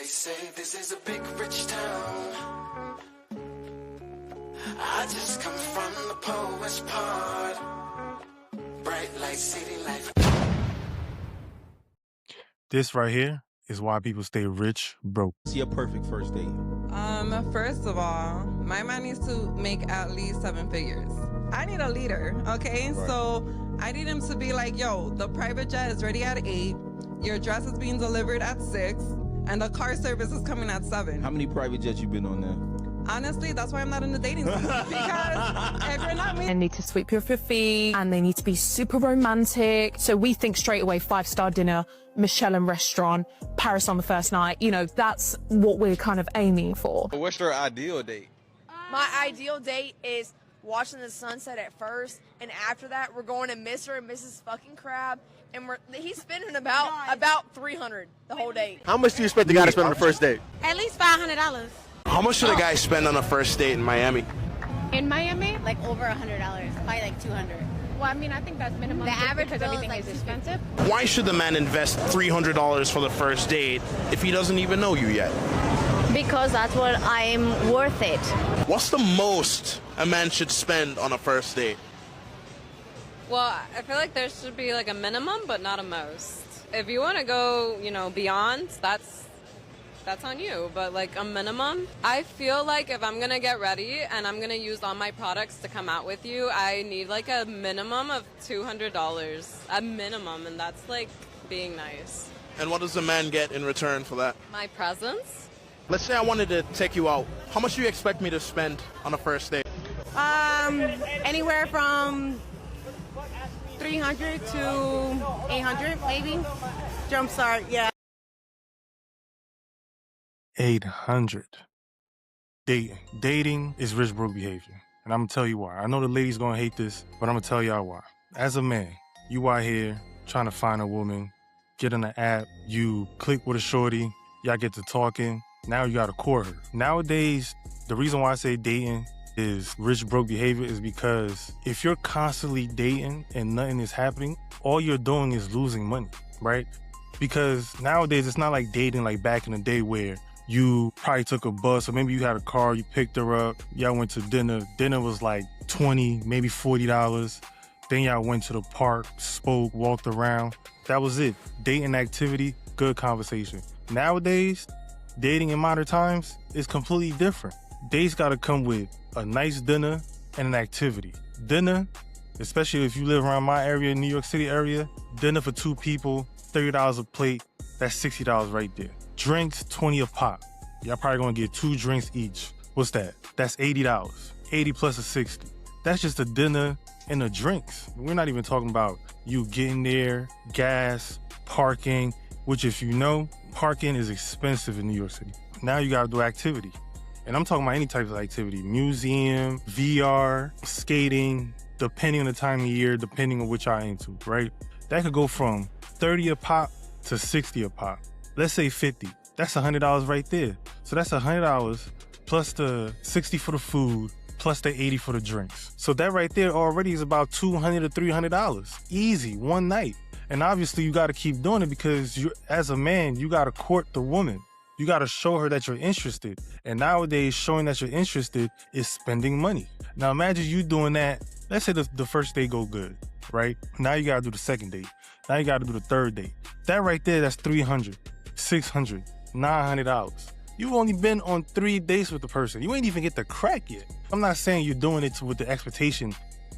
They say this is a big rich town. I just come from the poorest part. Bright light, city life. This right here is why people stay rich broke. See a perfect first date. First of all, my man needs to make at least 7 figures. I need a leader, okay? Right. So I need him to be like, yo, the private jet is ready at 8, your dress is being delivered at 6, and the car service is coming at 7. How many private jets you been on now? Honestly, that's why I'm not in the dating scene. Because if you're not me, They need to sweep you off your feet and they need to be super romantic. So we think straight away 5-star dinner, Michelin restaurant, Paris on the first night. You know, that's what we're kind of aiming for. What's your ideal date? My ideal date is watching the sunset at first, and after that, we're going to Mr. and Mrs. fucking Crab, and he's spending about $300 the whole date. How much do you expect the guy to spend on the first date? At least $500. How much should a guy spend on a first date in Miami? In Miami? Like over $100, probably like $200. Well, I mean, I think that's minimum. The average because bill is everything like is expensive. Why should the man invest $300 for the first date if he doesn't even know you yet? Because that's what I'm worth it. What's the most a man should spend on a first date? Well, I feel like there should be like a minimum, but not a most. If you want to go, beyond, that's on you. But like a minimum, I feel like if I'm gonna get ready and I'm gonna use all my products to come out with you, I need like a minimum of $200, a minimum, and that's like being nice. And what does the man get in return for that? My presence. Let's say I wanted to take you out. How much do you expect me to spend on a first date? Anywhere from 300 to 800, maybe. Jumpstart, yeah. 800. Dating is rich broke behavior. And I'm gonna tell you why. I know the ladies gonna hate this, but I'm gonna tell y'all why. As a man, you out here trying to find a woman, get on the app, you click with a shorty, y'all get to talking, now you gotta court her. Nowadays, the reason why I say dating is rich broke behavior is because if you're constantly dating and nothing is happening, all you're doing is losing money, right? Because nowadays it's not like dating like back in the day where you probably took a bus or maybe you had a car, you picked her up, y'all went to dinner. Dinner was like $20, maybe $40. Then y'all went to the park, spoke, walked around. That was it. Dating activity, good conversation. Nowadays, dating in modern times is completely different. Dates gotta come with a nice dinner and an activity. Dinner, especially if you live around my area, New York City area, dinner for 2 people, $30 a plate, that's $60 right there. Drinks, $20 a pop. Y'all probably gonna get 2 drinks each. What's that? That's $80. 80 plus a 60. That's just a dinner and the drinks. We're not even talking about you getting there, gas, parking, which if you know, parking is expensive in New York City. Now you gotta do activity. And I'm talking about any type of activity, museum, VR, skating, depending on the time of year, depending on which I into, right? That could go from 30 a pop to 60 a pop. Let's say 50. That's $100 right there. So that's $100 plus the 60 for the food, plus the 80 for the drinks. So that right there already is about $200 to $300. Easy, one night. And obviously you gotta keep doing it because as a man, you gotta court the woman. You gotta show her that you're interested. And nowadays, showing that you're interested is spending money. Now imagine you doing that. Let's say the first date go good, right? Now you gotta do the second date. Now you gotta do the third date. That right there, that's $300, $600, $900. You've only been on 3 dates with the person. You ain't even get the crack yet. I'm not saying you're doing it with the expectation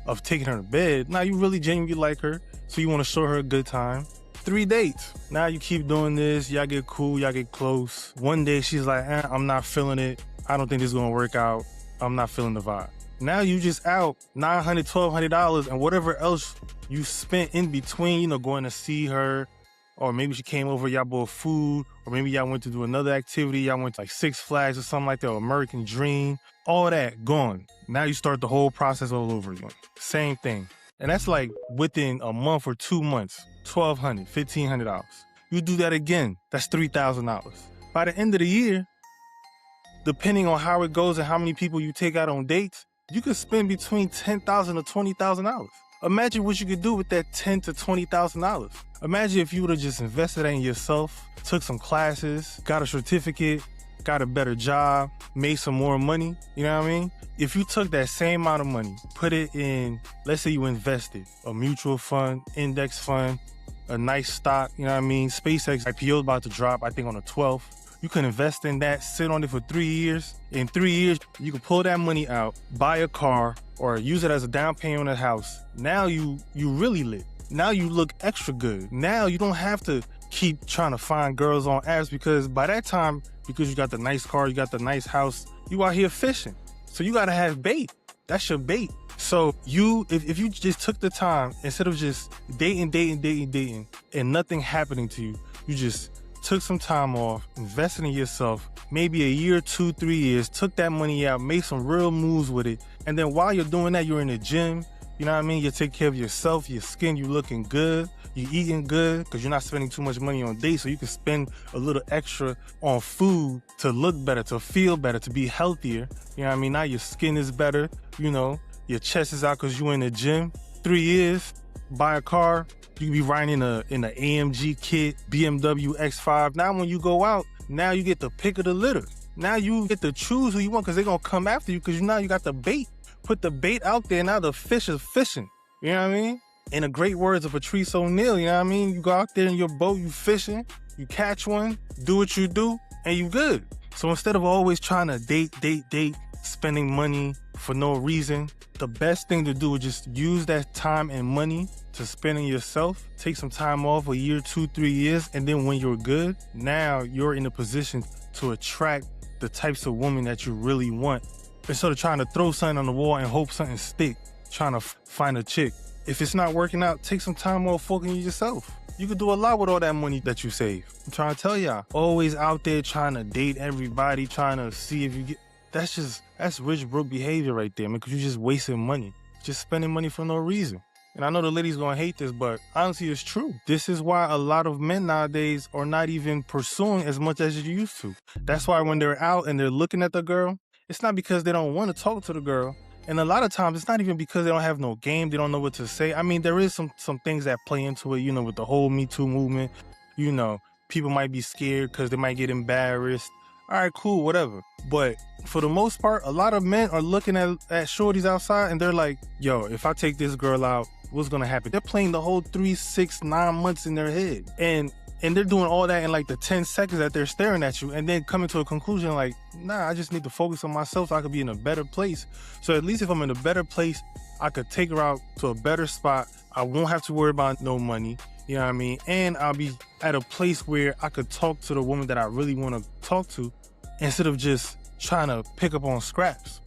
of taking her to bed. Now you really genuinely like her, so you wanna show her a good time. 3 dates. Now you keep doing this, y'all get cool, y'all get close. One day she's like, I'm not feeling it. I don't think this is gonna work out. I'm not feeling the vibe. Now you just out $900, $1,200 and whatever else you spent in between, going to see her, or maybe she came over, y'all bought food, or maybe y'all went to do another activity, y'all went to like Six Flags or something like that, or American Dream, all that gone. Now you start the whole process all over again. Same thing. And that's like within a month or 2 months, $1,200, $1,500. You do that again, that's $3,000. By the end of the year, depending on how it goes and how many people you take out on dates, you could spend between $10,000 to $20,000. Imagine what you could do with that $10,000 to $20,000. Imagine if you would have just invested that in yourself, took some classes, got a certificate, got a better job, made some more money. You know what I mean? If you took that same amount of money, put it in, let's say you invested a mutual fund, index fund, a nice stock, you know what I mean? SpaceX IPO is about to drop, I think on the 12th. You can invest in that, sit on it for 3 years. In 3 years, you can pull that money out, buy a car, or use it as a down payment on a house. Now you really lit. Now you look extra good. Now you don't have to keep trying to find girls on apps, because by that time, because you got the nice car, you got the nice house, you out here fishing. So you gotta have bait. That's your bait. So if you just took the time, instead of just dating, and nothing happening to you, you just took some time off, invested in yourself, maybe a year, 2, 3 years, took that money out, made some real moves with it. And then while you're doing that, you're in the gym, you know what I mean? You take care of yourself, your skin, you looking good, you eating good, because you're not spending too much money on dates, so you can spend a little extra on food to look better, to feel better, to be healthier. You know what I mean? Now your skin is better, you know, your chest is out because you in the gym. 3 years, buy a car, you can be riding in a AMG kit, BMW X5. Now when you go out, now you get the pick of the litter. Now you get to choose who you want, because they're going to come after you, because now you got the bait. Put the bait out there, now the fish is fishing. You know what I mean? In the great words of Patrice O'Neal, you know what I mean? You go out there in your boat, you fishing, you catch one, do what you do, and you good. So instead of always trying to date, spending money for no reason, the best thing to do is just use that time and money to spend on yourself. Take some time off, a year, 2, 3 years, and then when you're good, now you're in a position to attract the types of women that you really want. Instead of trying to throw something on the wall and hope something stick, trying to find a chick. If it's not working out, take some time off focusing on yourself. You can do a lot with all that money that you save. I'm trying to tell y'all, always out there trying to date everybody, trying to see if you get, that's rich broke behavior right there, man, because you're just wasting money. Just spending money for no reason. And I know the ladies gonna hate this, but honestly, it's true. This is why a lot of men nowadays are not even pursuing as much as you used to. That's why when they're out and they're looking at the girl, it's not because they don't want to talk to the girl. And a lot of times, it's not even because they don't have no game, they don't know what to say. I mean, there is some things that play into it, you know, with the whole Me Too movement. You know, people might be scared because they might get embarrassed. All right, cool, whatever. But for the most part, a lot of men are looking at shorties outside and they're like, yo, if I take this girl out, what's gonna happen? They're playing the whole 3, 6, 9 months in their head. And they're doing all that in like the 10 seconds that they're staring at you, and then coming to a conclusion like, nah, I just need to focus on myself so I could be in a better place. So at least if I'm in a better place, I could take her out to a better spot. I won't have to worry about no money, you know what I mean? And I'll be at a place where I could talk to the woman that I really want to talk to instead of just trying to pick up on scraps.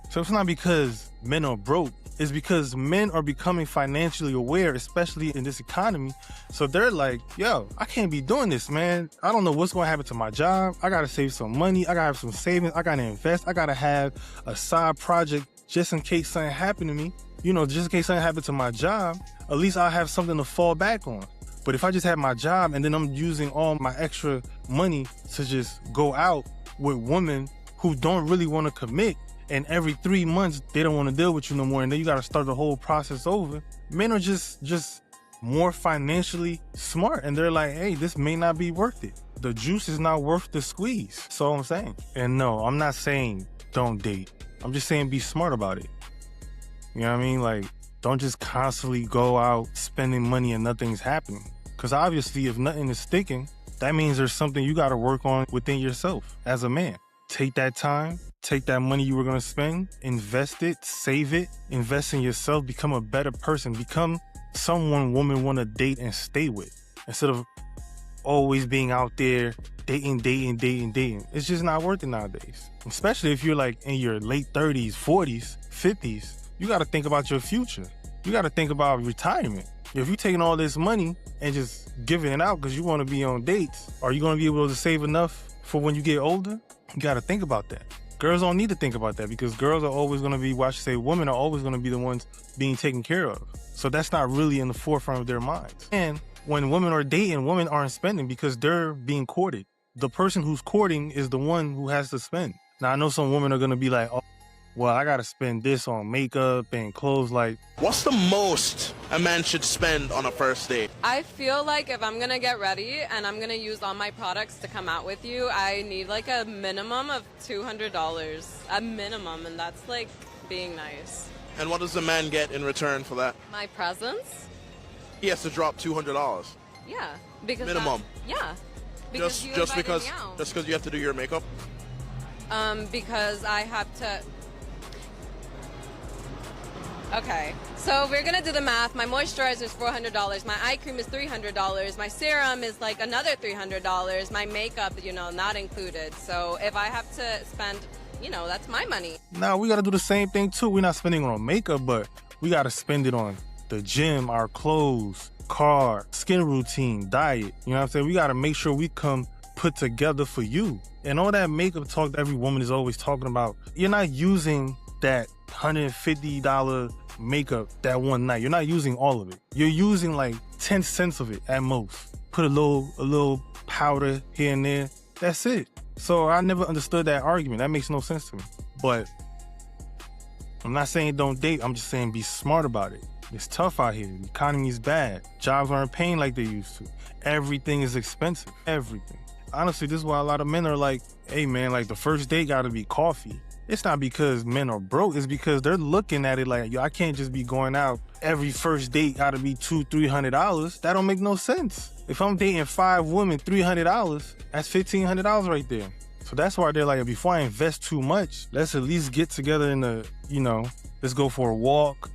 So it's not because men are broke. It's because men are becoming financially aware, especially in this economy. So they're like, yo, I can't be doing this, man. I don't know what's going to happen to my job. I got to save some money. I got to have some savings. I got to invest. I got to have a side project just in case something happened to me. You know, just in case something happened to my job, at least I'll have something to fall back on. But if I just have my job and then I'm using all my extra money to just go out with women who don't really want to commit, and every 3 months they don't want to deal with you no more, and then you got to start the whole process over. Men are just more financially smart, and they're like, hey, this may not be worth it. The juice is not worth the squeeze. That's all I'm saying. And no, I'm not saying don't date. I'm just saying be smart about it. You know what I mean? Like, don't just constantly go out spending money and nothing's happening. Because obviously, if nothing is sticking, that means there's something you got to work on within yourself as a man. Take that time. Take that money you were going to spend, invest it, save it, invest in yourself, become a better person, become someone women want to date and stay with, instead of always being out there dating. It's just not worth it nowadays. Especially if you're like in your late 30s, 40s, 50s, you got to think about your future. You got to think about retirement. If you're taking all this money and just giving it out because you want to be on dates, are you going to be able to save enough for when you get older? You got to think about that. Girls don't need to think about that, because girls are always going to be, women are always going to be the ones being taken care of. So that's not really in the forefront of their minds. And when women are dating, women aren't spending because they're being courted. The person who's courting is the one who has to spend. Now, I know some women are going to be like, oh, well, I gotta spend this on makeup and clothes. Like, What's the most a man should spend on a first date? I feel like if I'm gonna get ready and I'm gonna use all my products to come out with you, I need like a minimum of $200. A minimum, and that's like being nice. And what does the man get in return for that? My presence? He has to drop $200. Yeah. Because Minimum. Yeah. Because you Just invited because me out. just because you have to do your makeup? Because I have to. Okay, so we're gonna do the math. My moisturizer is $400. My eye cream is $300. My serum is like another $300. My makeup, not included. So if I have to spend, that's my money. now we gotta do the same thing too. We're not spending it on makeup, but we gotta spend it on the gym, our clothes, car, skin routine, diet. You know what I'm saying? We gotta make sure we come put together for you. And all that makeup talk that every woman is always talking about, you're not using that $150 makeup that one night. You're not using all of it. You're using like 10 cents of it at most. Put a little powder here and there. That's it. So I never understood that argument. That makes no sense to me. But I'm not saying don't date. I'm just saying be smart about it. It's tough out here. The economy is bad. Jobs aren't paying like they used to. Everything is expensive. Everything. Honestly, this is why a lot of men are like, hey man, like the first date gotta be coffee. It's not because men are broke, it's because they're looking at it like, yo, I can't just be going out. Every first date gotta be $200-$300. That don't make no sense. If I'm dating 5 women, $300, that's $1,500 right there. So that's why they're like, before I invest too much, let's at least get together in the, let's go for a walk,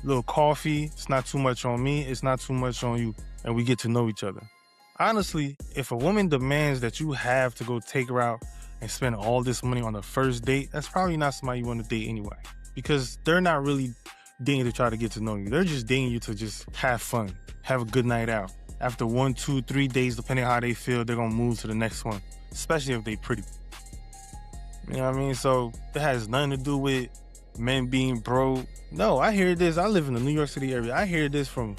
a little coffee. It's not too much on me, it's not too much on you, and we get to know each other. Honestly, if a woman demands that you have to go take her out and spend all this money on the first date, that's probably not somebody you want to date anyway. Because they're not really dating to try to get to know you. They're just dating you to just have fun, have a good night out. After 1, 2, 3 days, depending on how they feel, they're going to move to the next one, especially if they pretty. You know what I mean? So it has nothing to do with men being broke. No, I hear this. I live in the New York City area. I hear this from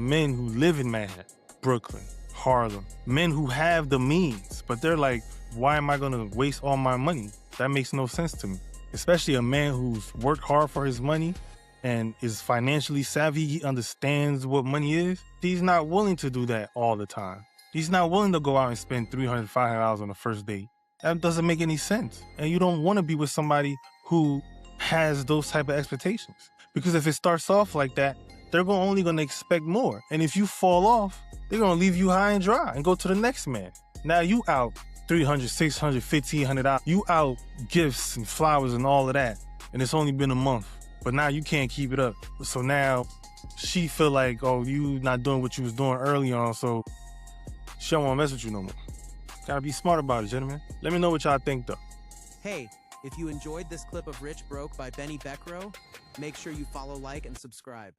men who live in Manhattan, Brooklyn, Harlem. Men who have the means, but they're like, why am I gonna waste all my money? That makes no sense to me. Especially a man who's worked hard for his money and is financially savvy, he understands what money is. He's not willing to do that all the time. He's not willing to go out and spend $300, $500 on the first date. That doesn't make any sense. And you don't wanna be with somebody who has those type of expectations. Because if it starts off like that, they're only gonna expect more. And if you fall off, they're gonna leave you high and dry and go to the next man. Now you out $300, $600, $1,500. You out gifts and flowers and all of that. And it's only been a month. But now you can't keep it up. So now she feel like, oh, you not doing what you was doing early on, so she don't wanna mess with you no more. Gotta be smart about it, gentlemen. Let me know what y'all think though. Hey, if you enjoyed this clip of Rich Broke by Benny Beckrow, make sure you follow, like, and subscribe.